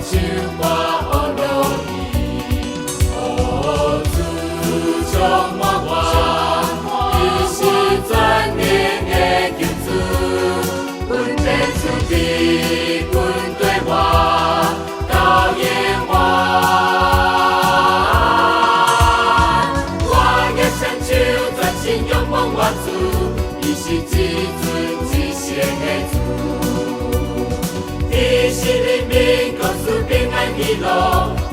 唱歌学乐意。哦，主充满我，伊是全能的救主，阮变出地，阮对我到永远。我的双手全心仰望我主，伊是至尊至圣的主。你是人民，告诉平安喜乐，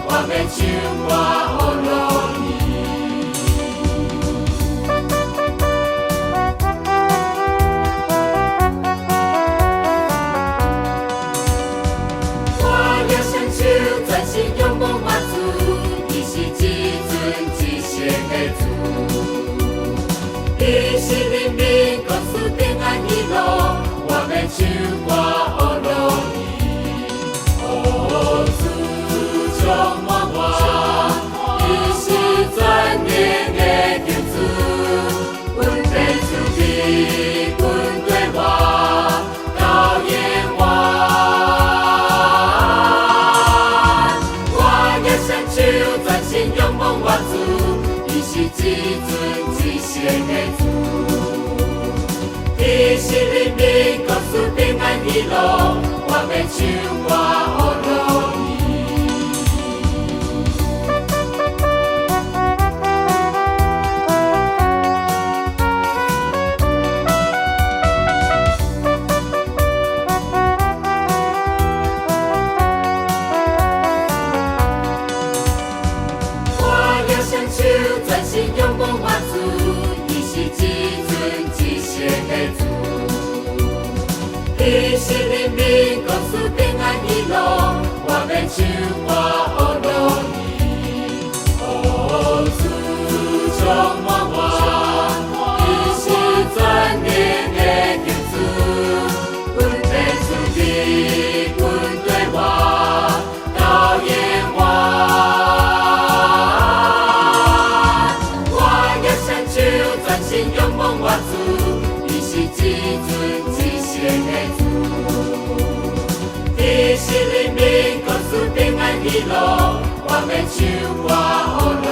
我要唱歌学乐意。我的双手全心仰望我主，伊是至尊至圣的主。你是人民，告诉平安喜乐，我要唱歌学乐意。哦，主充满我，伊是全能的救主，阮变出地，阮对我到永远。我的双手全心仰望我主，伊是至尊至圣的主。你是人民，告诉平安喜乐，我要唱歌学乐意。我的双手全心仰望我主，伊是至尊至圣的主。你是人民，告诉平安喜乐，我要唱歌学乐意。哦，主充满我，伊是全能的救主，阮变出地，阮对我到永远。我的双手全心仰望我主，伊是至尊至圣的主。你是人民，告诉平安喜乐，我要唱歌学乐